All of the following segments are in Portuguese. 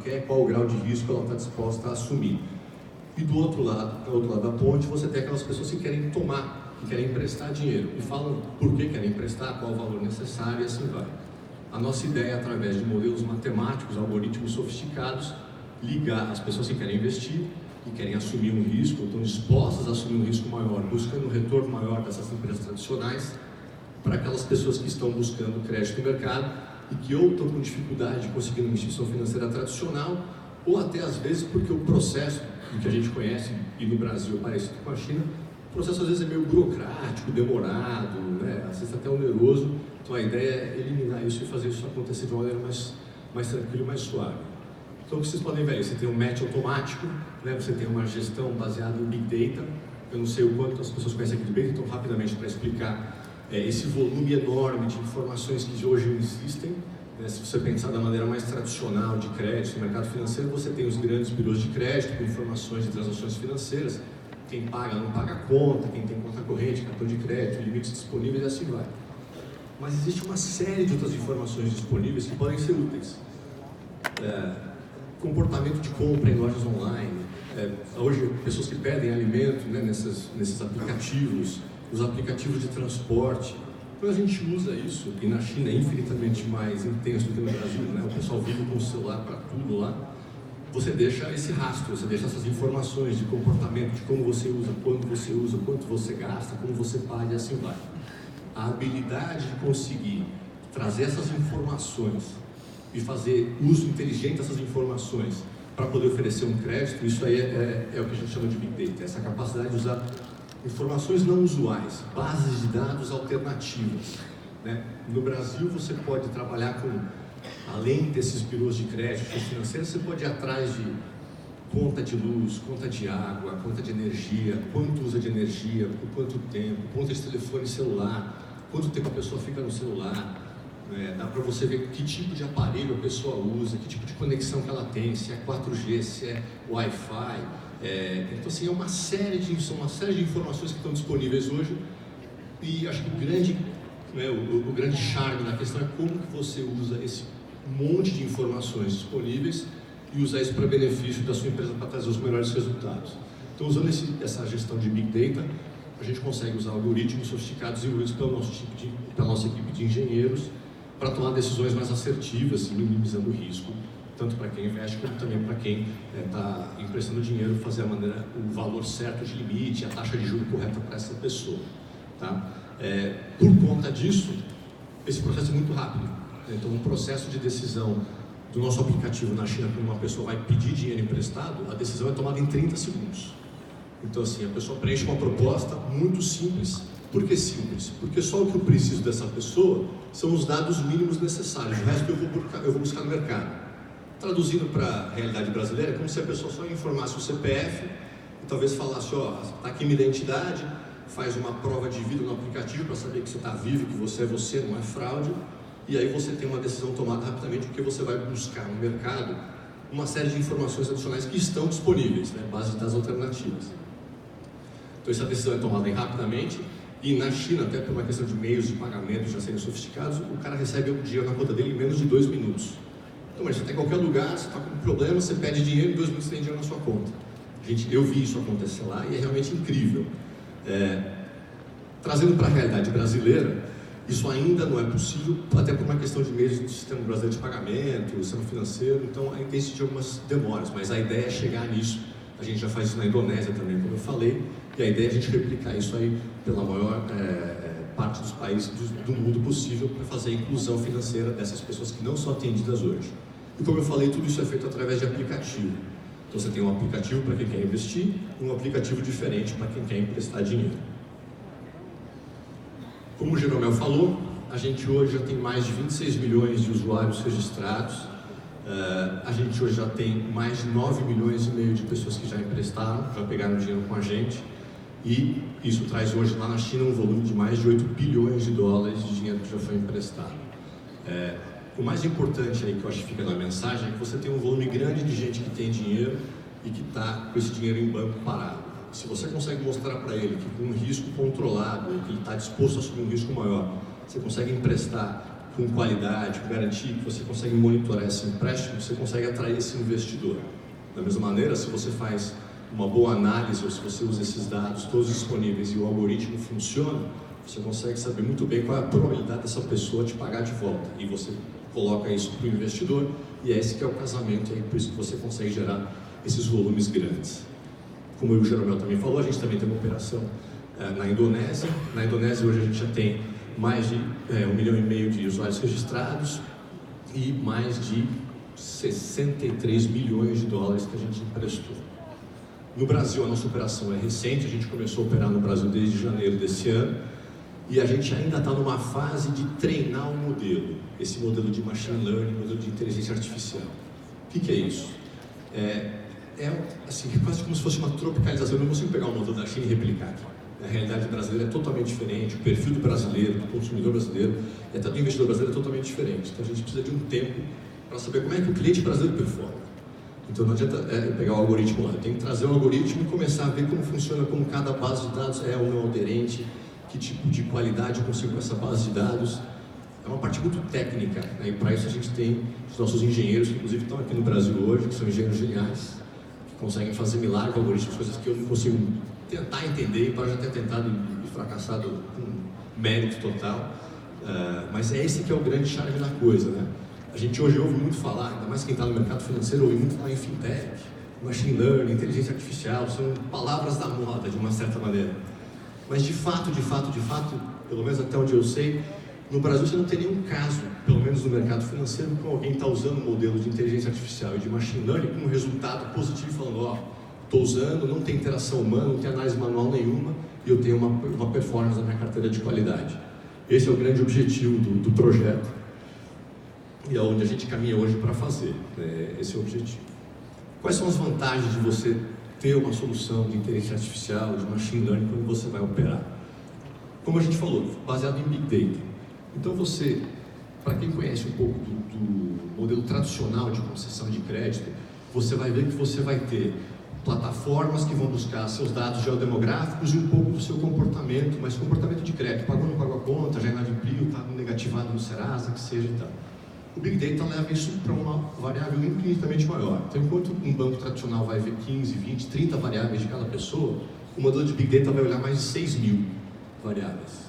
quer, qual o grau de risco ela está disposta a assumir. E do outro lado da ponte, você tem aquelas pessoas que querem tomar, que querem emprestar dinheiro, e falam por que querem emprestar, qual o valor necessário e assim vai. A nossa ideia é, através de modelos matemáticos, algoritmos sofisticados, ligar as pessoas que querem investir, que querem assumir um risco, estão dispostas a assumir um risco maior, buscando um retorno maior dessas empresas tradicionais, para aquelas pessoas que estão buscando crédito no mercado e que ou estão com dificuldade de conseguir uma instituição financeira tradicional, ou até às vezes porque o processo que a gente conhece, e no Brasil parecido com a China, o processo às vezes é meio burocrático, demorado, né? Às vezes até oneroso. Então a ideia é eliminar isso e fazer isso acontecer de uma maneira mais tranquila e mais suave. Então o que vocês podem ver aí, você tem um match automático, né? Você tem uma gestão baseada em Big Data. Eu não sei o quanto as pessoas conhecem aqui de Big Data, então rapidamente para explicar esse volume enorme de informações que hoje existem. Se você pensar da maneira mais tradicional de crédito no mercado financeiro, você tem os grandes birôs de crédito com informações de transações financeiras, quem paga, não paga conta, quem tem conta corrente, cartão de crédito, limites disponíveis e assim vai. Mas existe uma série de outras informações disponíveis que podem ser úteis. Comportamento de compra em lojas online, hoje pessoas que pedem alimento, né, nesses aplicativos, os aplicativos de transporte. Quando a gente usa isso, e na China é infinitamente mais intenso do que no Brasil, né? O pessoal vive com o celular para tudo lá, você deixa esse rastro, você deixa essas informações de comportamento, de como você usa, quando você usa, quanto você gasta, como você paga e assim vai. A habilidade de conseguir trazer essas informações e fazer uso inteligente dessas informações para poder oferecer um crédito, isso aí é o que a gente chama de Big Data, essa capacidade de usar informações não usuais, bases de dados alternativas, né? No Brasil você pode trabalhar com, além desses birôs de crédito financeiros, você pode ir atrás de conta de luz, conta de água, conta de energia, quanto usa de energia, por quanto tempo, conta de telefone celular, quanto tempo a pessoa fica no celular, dá para você ver que tipo de aparelho a pessoa usa, que tipo de conexão que ela tem, se é 4G, se é Wi-Fi. Então assim, são uma série de informações que estão disponíveis hoje, e acho que o grande charme da questão é como que você usa esse monte de informações disponíveis e usar isso para benefício da sua empresa para trazer os melhores resultados. Então, usando essa gestão de Big Data, a gente consegue usar algoritmos sofisticados desenvolvidos pela nossa equipe de engenheiros para tomar decisões mais assertivas, minimizando o risco, tanto para quem investe como também para quem está emprestando dinheiro, fazer o valor certo de limite, a taxa de juros correta para essa pessoa. Tá? Por conta disso, esse processo é muito rápido. Então, um processo de decisão do nosso aplicativo na China, quando uma pessoa vai pedir dinheiro emprestado, a decisão é tomada em 30 segundos. Então, assim, a pessoa preenche uma proposta muito simples. Por que simples? Porque só o que eu preciso dessa pessoa são os dados mínimos necessários. O resto eu vou buscar no mercado. Traduzindo para a realidade brasileira, é como se a pessoa só informasse o CPF e talvez falasse, ó, tá aqui minha identidade, faz uma prova de vida no aplicativo para saber que você está vivo, que você, não é fraude, e aí você tem uma decisão tomada rapidamente, porque você vai buscar no mercado uma série de informações adicionais que estão disponíveis, né, base das alternativas. Então essa decisão é tomada rapidamente, e na China, até por uma questão de meios de pagamento já serem sofisticados, o cara recebe o dinheiro na conta dele em menos de 2 minutos. Então, mas você está em qualquer lugar, você está com um problema, você pede dinheiro e em 2 minutos você tem dinheiro na sua conta. Eu vi isso acontecer lá e é realmente incrível. Trazendo para a realidade brasileira, isso ainda não é possível, até por uma questão de meios do sistema brasileiro de pagamento, sistema financeiro, então ainda existe algumas demoras, mas a ideia é chegar nisso. A gente já faz isso na Indonésia também, como eu falei, e a ideia é a gente replicar isso aí pela maior parte dos países do mundo possível para fazer a inclusão financeira dessas pessoas que não são atendidas hoje. E como eu falei, tudo isso é feito através de aplicativo. Então você tem um aplicativo para quem quer investir e um aplicativo diferente para quem quer emprestar dinheiro. Como o Jeromel falou, a gente hoje já tem mais de 26 milhões de usuários registrados. A gente hoje já tem mais de 9 milhões e meio de pessoas que já emprestaram, já pegaram dinheiro com a gente. E isso traz hoje lá na China um volume de mais de 8 bilhões de dólares de dinheiro que já foi emprestado. O mais importante aí que eu acho que fica na mensagem é que você tem um volume grande de gente que tem dinheiro e que está com esse dinheiro em banco parado. Se você consegue mostrar para ele que com um risco controlado, que ele está disposto a assumir um risco maior, você consegue emprestar com qualidade, com garantia, que você consegue monitorar esse empréstimo, você consegue atrair esse investidor. Da mesma maneira, se você faz uma boa análise, ou se você usa esses dados todos disponíveis e o algoritmo funciona, você consegue saber muito bem qual é a probabilidade dessa pessoa te pagar de volta. E você coloca isso para o investidor, e é esse que é o casamento, e é por isso que você consegue gerar esses volumes grandes. Como o Jeromel também falou, a gente também tem uma operação na Indonésia. Na Indonésia hoje a gente já tem mais de 1,5 milhão de usuários registrados e mais de 63 milhões de dólares que a gente emprestou. No Brasil, a nossa operação é recente, a gente começou a operar no Brasil desde janeiro desse ano, e a gente ainda está numa fase de treinar o modelo, esse modelo de machine learning, modelo de inteligência artificial. O que é isso? Assim, quase como se fosse uma tropicalização. Eu não consigo pegar o modelo da China e replicar aqui. A realidade brasileira é totalmente diferente, o perfil do brasileiro, do consumidor brasileiro e até do investidor brasileiro é totalmente diferente. Então a gente precisa de um tempo para saber como é que o cliente brasileiro performa. Então não adianta pegar o algoritmo lá, tem que trazer o algoritmo e começar a ver como funciona, como cada base de dados é ou não aderente, que tipo de qualidade eu consigo com essa base de dados. É uma parte muito técnica, né? E para isso a gente tem os nossos engenheiros, que inclusive estão aqui no Brasil hoje, que são engenheiros geniais, que conseguem fazer milagre com algoritmos, coisas que eu não consigo tentar entender, e pode já ter tentado e fracassado com mérito total. Mas é esse que é o grande charme da coisa, né? A gente hoje ouve muito falar, ainda mais quem está no mercado financeiro, ouve muito falar em fintech, machine learning, inteligência artificial, são palavras da moda, de uma certa maneira. Mas de fato, pelo menos até onde eu sei, no Brasil você não tem nenhum caso, pelo menos no mercado financeiro, com alguém está usando um modelo de inteligência artificial e de machine learning com um resultado positivo, falando, estou usando, não tem interação humana, não tem análise manual nenhuma, e eu tenho uma performance na minha carteira de qualidade. Esse é o grande objetivo do projeto. E é onde a gente caminha hoje para fazer, né? Esse é o objetivo. Quais são as vantagens de você ter uma solução de inteligência artificial, de machine learning, quando você vai operar? Como a gente falou, baseado em Big Data. Então você, para quem conhece um pouco do modelo tradicional de concessão de crédito, você vai ver que você vai ter plataformas que vão buscar seus dados geodemográficos e um pouco do seu comportamento, mas comportamento de crédito, pagou ou não pagou a conta, já inadimpliu, está negativado no Serasa, que seja e tal. O Big Data leva isso para uma variável infinitamente maior. Então, enquanto um banco tradicional vai ver 15, 20, 30 variáveis de cada pessoa, o modelo de Big Data vai olhar mais de 6 mil variáveis.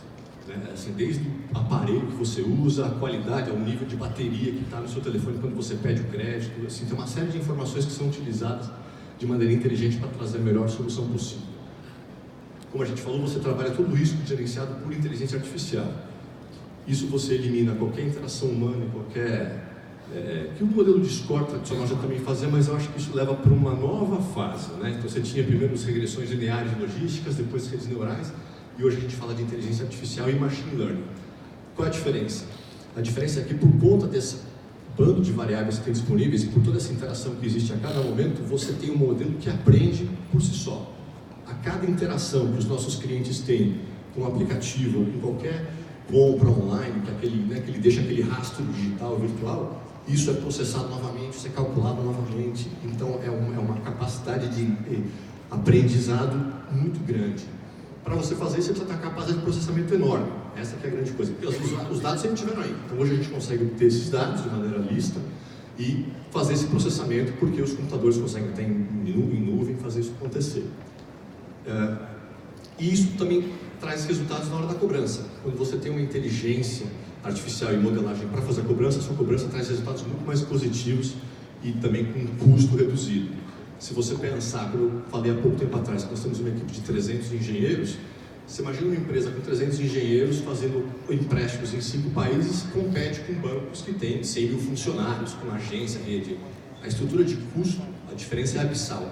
Né? Assim, desde o aparelho que você usa, a qualidade, ao nível de bateria que está no seu telefone quando você pede o crédito. Assim, tem uma série de informações que são utilizadas de maneira inteligente para trazer a melhor solução possível. Como a gente falou, você trabalha todo o risco gerenciado por inteligência artificial. Isso você elimina qualquer interação humana, que o modelo de score tradicional já também fazia, mas eu acho que isso leva para uma nova fase, né? Então você tinha primeiro as regressões lineares e logísticas, depois redes neurais, e hoje a gente fala de inteligência artificial e machine learning. Qual é a diferença? A diferença é que por conta desse bando de variáveis que tem disponíveis e por toda essa interação que existe a cada momento, você tem um modelo que aprende por si só. A cada interação que os nossos clientes têm com o aplicativo ou com qualquer compra online, que ele deixa aquele rastro digital, virtual, isso é processado novamente, isso é calculado novamente. Então é uma capacidade de aprendizado muito grande. Para você fazer isso, você precisa ter uma capacidade de processamento enorme. Essa que é a grande coisa, porque os dados sempre estiveram aí. Então hoje a gente consegue ter esses dados de maneira lista e fazer esse processamento, porque os computadores conseguem ter em nuvem fazer isso acontecer. E isso também traz resultados na hora da cobrança. Quando você tem uma inteligência artificial e modelagem para fazer a cobrança, sua cobrança traz resultados muito mais positivos e também com um custo reduzido. Se você pensar, como eu falei há pouco tempo atrás, que nós temos uma equipe de 300 engenheiros, você imagina uma empresa com 300 engenheiros fazendo empréstimos em 5 países, compete com bancos que têm 100 mil funcionários, com agência, rede. A estrutura de custo, a diferença é abissal,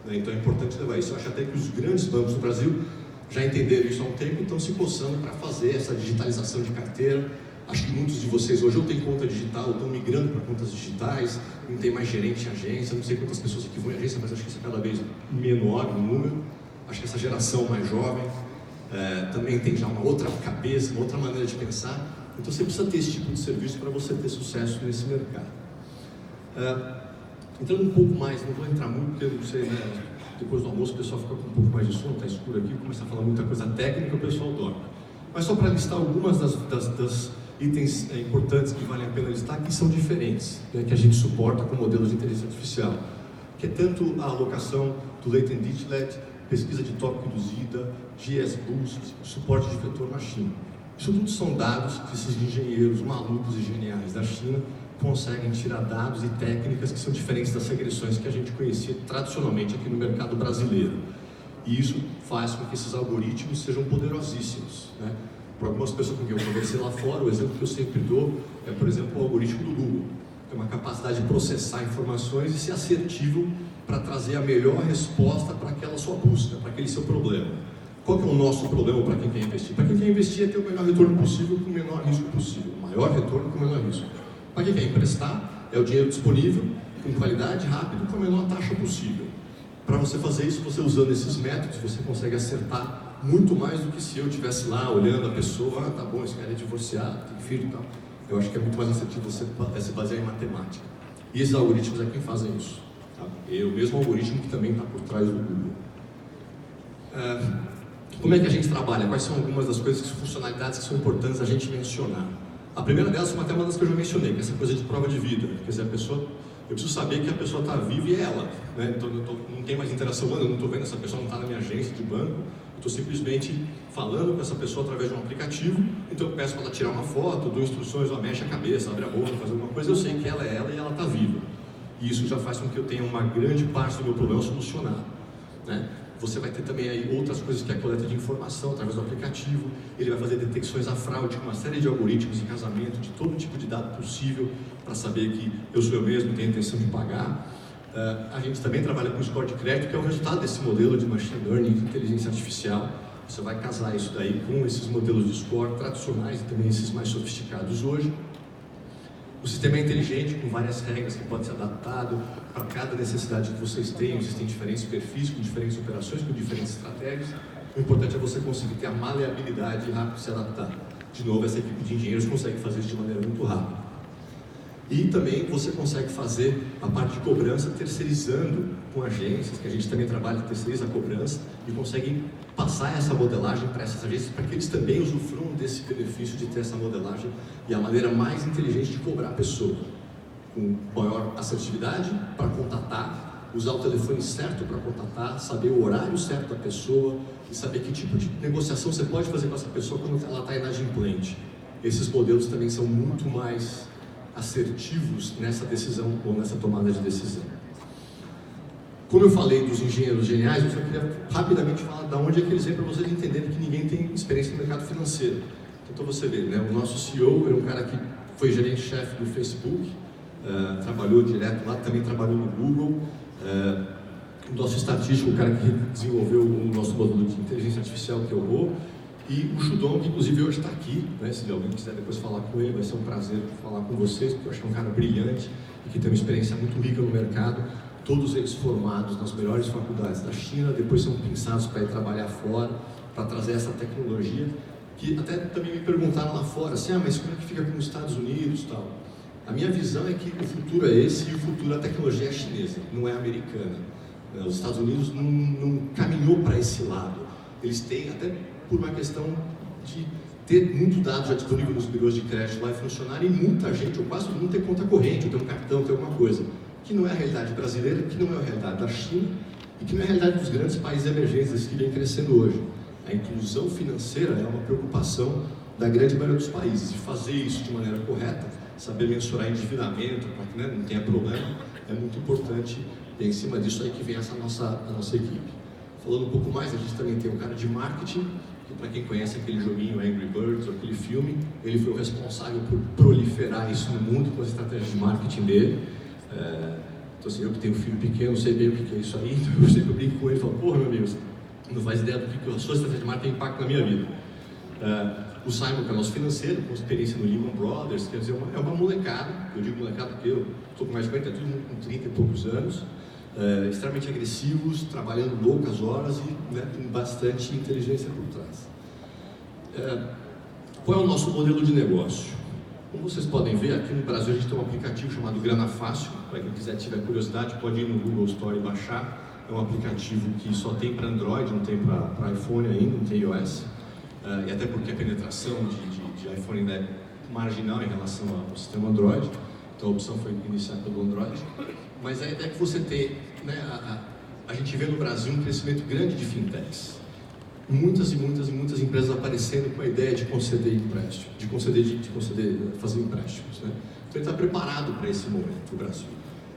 né? Então é importante levar isso. Eu acho até que os grandes bancos do Brasil já entenderam isso há um tempo e estão se coçando para fazer essa digitalização de carteira. Acho que muitos de vocês hoje ou têm conta digital, ou estão migrando para contas digitais, não tem mais gerente em agência, não sei quantas pessoas aqui vão em agência, mas acho que isso é cada vez menor no número. Acho que essa geração mais jovem também tem já uma outra cabeça, uma outra maneira de pensar. Então você precisa ter esse tipo de serviço para você ter sucesso nesse mercado. Entrando um pouco mais, não vou entrar muito, porque eu não sei, né? Depois do almoço o pessoal fica com um pouco mais de sono, está escuro aqui, começa a falar muita coisa técnica, o pessoal dorme. Mas só para listar algumas das itens importantes que valem a pena destacar, que são diferentes, né, que a gente suporta com modelos de inteligência artificial, que é tanto a alocação do latent distlet, pesquisa de tópico induzida, GS-Boost, suporte de vetor machine. Isso tudo são dados que esses engenheiros malucos e geniais da China conseguem tirar dados e técnicas que são diferentes das regressões que a gente conhecia tradicionalmente aqui no mercado brasileiro. E isso faz com que esses algoritmos sejam poderosíssimos, né? Para algumas pessoas com quem eu conversei lá fora, o exemplo que eu sempre dou é, por exemplo, o algoritmo do Google. É uma capacidade de processar informações e ser assertivo para trazer a melhor resposta para aquela sua busca, para aquele seu problema. Qual que é o nosso problema para quem quer investir? Para quem quer investir é ter o melhor retorno possível com o menor risco possível. O maior retorno com o menor risco. Para quem quer emprestar, é o dinheiro disponível, com qualidade, rápido, com a menor taxa possível. Para você fazer isso, você usando esses métodos, você consegue acertar muito mais do que se eu estivesse lá olhando a pessoa, tá bom, esse cara é divorciado, tem filho e tal. Eu acho que é muito mais assertivo você se basear em matemática. E esses algoritmos é quem fazem isso. Tá? É o mesmo algoritmo que também está por trás do Google. Como é que a gente trabalha? Quais são algumas das coisas, funcionalidades que são importantes a gente mencionar? A primeira delas é até uma das que eu já mencionei, que é essa coisa de prova de vida. Quer dizer, eu preciso saber que a pessoa está viva e é ela. Né? Então, não tem mais interação humana, eu não estou vendo essa pessoa, não está na minha agência de banco. Eu estou simplesmente falando com essa pessoa através de um aplicativo. Então eu peço para ela tirar uma foto, dou instruções, mexe a cabeça, abre a boca, faz alguma coisa. Eu sei que ela é ela e ela está viva. E isso já faz com que eu tenha uma grande parte do meu problema solucionado. Né? Você vai ter também aí outras coisas, que é a coleta de informação através do aplicativo. Ele vai fazer detecções à fraude com uma série de algoritmos de casamento, de todo tipo de dado possível, para saber que eu sou eu mesmo, tenho a intenção de pagar. A gente também trabalha com score de crédito, que é o resultado desse modelo de machine learning, de inteligência artificial. Você vai casar isso daí com esses modelos de score tradicionais e também esses mais sofisticados hoje. O sistema é inteligente, com várias regras que pode ser adaptado para cada necessidade que vocês tenham. Existem diferentes perfis, com diferentes operações, com diferentes estratégias. O importante é você conseguir ter a maleabilidade e rápido se adaptar. De novo, essa equipe de engenheiros consegue fazer isso de maneira muito rápida. E também você consegue fazer a parte de cobrança terceirizando com agências, que a gente também trabalha, terceiriza a cobrança e consegue passar essa modelagem para essas agências, para que eles também usufruam desse benefício de ter essa modelagem e a maneira mais inteligente de cobrar a pessoa, com maior assertividade para contatar, usar o telefone certo para contatar, saber o horário certo da pessoa e saber que tipo de negociação você pode fazer com essa pessoa quando ela está inadimplente. Esses modelos também são muito mais assertivos nessa decisão ou nessa tomada de decisão. Como eu falei dos engenheiros geniais, eu só queria rapidamente falar de onde é que eles vêm para vocês entenderem que ninguém tem experiência no mercado financeiro. Então você vê, né, o nosso CEO era um cara que foi gerente-chefe do Facebook, trabalhou direto lá, também trabalhou no Google. O nosso estatístico, o cara que desenvolveu o nosso modelo de inteligência artificial, que é o Rô. E o Shudong, que inclusive hoje está aqui, né? Se alguém quiser depois falar com ele, vai ser um prazer falar com vocês, porque eu acho que é um cara brilhante e que tem uma experiência muito rica no mercado. Todos eles formados nas melhores faculdades da China, depois são pensados para ir trabalhar fora, para trazer essa tecnologia, que até também me perguntaram lá fora, assim, mas como é que fica com os Estados Unidos e tal? A minha visão é que o futuro é esse e o futuro a tecnologia é chinesa, não é americana. Os Estados Unidos não caminhou para esse lado. Eles têm, até por uma questão de ter muito dado já disponível nos bureaus de crédito lá e funcionar, e muita gente, ou quase todo mundo, tem conta corrente, ou tem um cartão, tem alguma coisa, que não é a realidade brasileira, que não é a realidade da China, e que não é a realidade dos grandes países emergentes que vem crescendo hoje. A inclusão financeira é uma preocupação da grande maioria dos países, e fazer isso de maneira correta, saber mensurar endividamento, para que, né, não tenha problema, é muito importante, e é em cima disso aí que vem a nossa equipe. Falando um pouco mais, a gente também tem um cara de marketing, que para quem conhece aquele joguinho Angry Birds, ou aquele filme, ele foi o responsável por proliferar isso no mundo com as estratégias de marketing dele. Então assim, eu que tenho um filho pequeno, sei bem o que é isso aí, então eu sempre brinco com ele e falo, porra meu amigo, não faz ideia do que a sua estratégia de marketing tem impacto na minha vida. O Simon, que é nosso financeiro, com experiência no Lehman Brothers, quer dizer, é uma molecada, eu digo molecada porque eu estou com mais de 40, todo mundo com 30 e poucos anos, extremamente agressivos, trabalhando loucas horas e, né, com bastante inteligência por trás. Qual é o nosso modelo de negócio? Como vocês podem ver, aqui no Brasil a gente tem um aplicativo chamado Grana Fácil. Para quem quiser, tiver curiosidade, pode ir no Google Store e baixar. É um aplicativo que só tem para Android, não tem para iPhone ainda, não tem iOS. E até porque a penetração de iPhone ainda é marginal em relação ao sistema Android, então a opção foi iniciar pelo Android, mas a ideia é que você tem, né, a gente vê no Brasil um crescimento grande de fintechs, muitas empresas aparecendo com a ideia de conceder empréstimo, fazer empréstimos, né? Então ele está preparado para esse momento, o Brasil.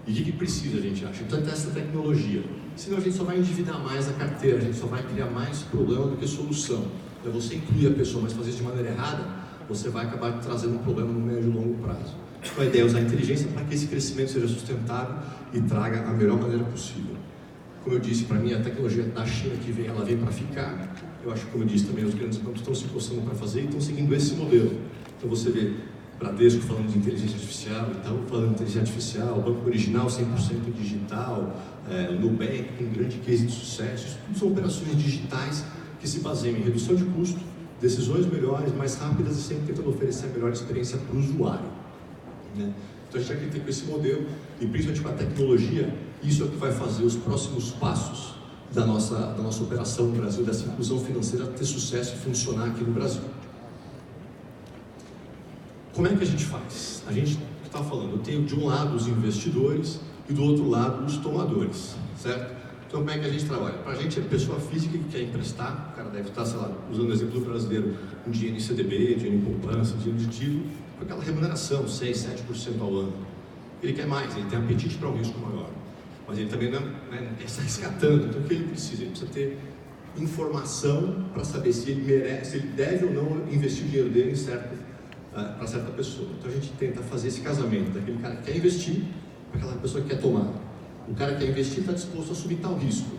E o que precisa, a gente acha? Então é essa tecnologia. Senão a gente só vai endividar mais a carteira, a gente só vai criar mais problema do que solução. Então você inclui a pessoa, mas fazer isso de maneira errada, você vai acabar trazendo um problema no médio e longo prazo. Então a ideia é usar a inteligência para que esse crescimento seja sustentável e traga a melhor maneira possível. Como eu disse, para mim a tecnologia da China que vem, ela vem para ficar. Eu acho que, como eu disse também, os grandes bancos estão se coçando para fazer e estão seguindo esse modelo. Então você vê Bradesco falando de inteligência artificial, Itaú falando de inteligência artificial, o Banco Original 100% digital, o Nubank com um grande case de sucesso. Tudo são operações digitais que se baseiam em redução de custo, decisões melhores, mais rápidas e sempre tentando oferecer a melhor experiência para o usuário, né? Então a gente acredita que com esse modelo, e principalmente com a tecnologia, isso é o que vai fazer os próximos passos da nossa operação no Brasil, dessa inclusão financeira ter sucesso e funcionar aqui no Brasil. Como é que a gente faz? A gente está falando, eu tenho de um lado os investidores e do outro lado os tomadores, certo? Então como é que a gente trabalha? Para a gente é pessoa física que quer emprestar, o cara deve estar, sei lá, usando o exemplo do brasileiro, um dinheiro em CDB, dinheiro em poupança, dinheiro de título, com aquela remuneração, 6%, 7% ao ano. Ele quer mais, ele tem apetite para um risco maior, mas ele também não quer se arriscar tanto. Então o que ele precisa? Ele precisa ter informação para saber se ele merece, se ele deve ou não investir o dinheiro dele para certa pessoa. Então a gente tenta fazer esse casamento daquele cara que quer investir para aquela pessoa que quer tomar. O cara que quer investir está disposto a assumir tal risco.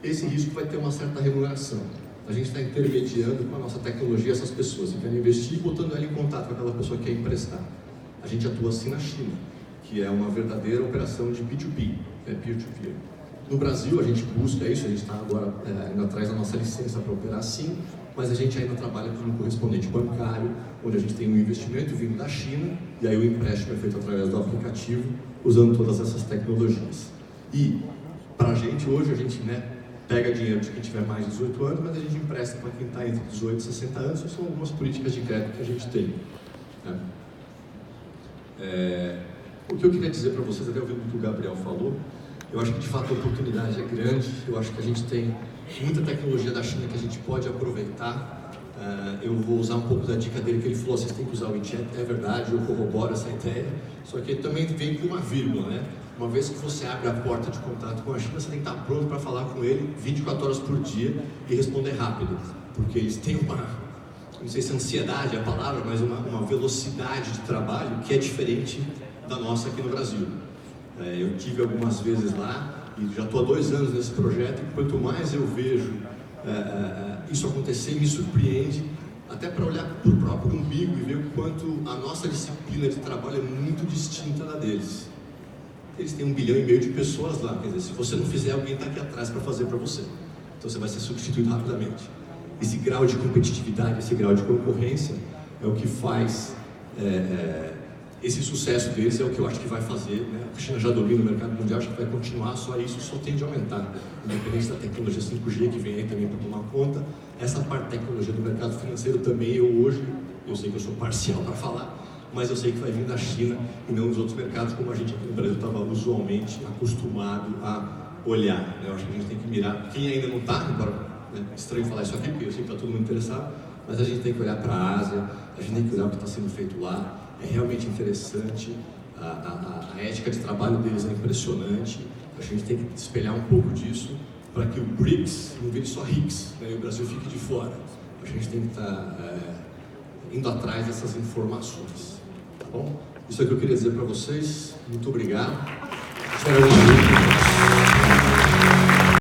Esse risco vai ter uma certa remuneração. A gente está intermediando com a nossa tecnologia essas pessoas que querem investir e botando ela em contato com aquela pessoa que quer emprestar. A gente atua assim na China, que é uma verdadeira operação de P2P, peer-to-peer. No Brasil a gente busca isso, a gente está agora indo atrás da nossa licença para operar assim, mas a gente ainda trabalha com um correspondente bancário, onde a gente tem um investimento vindo da China e aí o empréstimo é feito através do aplicativo, usando todas essas tecnologias. E para a gente hoje, a gente pega dinheiro de quem tiver mais de 18 anos, mas a gente empresta para quem está entre 18 e 60 anos, isso são algumas políticas de crédito que a gente tem, né? O que eu queria dizer para vocês, até ouvindo o que o Gabriel falou, eu acho que de fato a oportunidade é grande, eu acho que a gente tem muita tecnologia da China que a gente pode aproveitar. Eu vou usar um pouco da dica dele, que ele falou, vocês têm que usar o WeChat, é verdade, eu corroboro essa ideia, só que ele também vem com uma vírgula, né? Uma vez que você abre a porta de contato com a China, você tem que estar pronto para falar com ele 24 horas por dia e responder rápido, porque eles têm não sei se ansiedade é a palavra, mas uma velocidade de trabalho que é diferente da nossa aqui no Brasil. Eu tive algumas vezes lá e já estou há 2 anos nesse projeto e quanto mais eu vejo isso acontecer, me surpreende, até para olhar para o próprio umbigo e ver o quanto a nossa disciplina de trabalho é muito distinta da deles. Eles têm 1,5 bilhão de pessoas lá, quer dizer, se você não fizer, alguém está aqui atrás para fazer para você. Então você vai ser substituído rapidamente. Esse grau de competitividade, esse grau de concorrência é o que faz esse sucesso deles, é o que eu acho que vai fazer, né? A China já domina o mercado mundial, acho que vai continuar, só isso só tende a aumentar. Independente da tecnologia 5G que vem aí também para tomar conta, essa parte de tecnologia do mercado financeiro também eu sei que eu sou parcial para falar, mas eu sei que vai vir da China e não dos outros mercados, como a gente aqui no Brasil estava usualmente acostumado a olhar, né? Eu acho que a gente tem que mirar, quem ainda não está, embora estranho falar isso aqui, porque eu sei que está todo mundo interessado, mas a gente tem que olhar para a Ásia, a gente tem que olhar o que está sendo feito lá, é realmente interessante, a ética de trabalho deles é impressionante, a gente tem que espelhar um pouco disso para que o BRICS não vire só RICS, né, e o Brasil fique de fora. A gente tem que estar indo atrás dessas informações, tá bom? Isso é o que eu queria dizer para vocês, muito obrigado.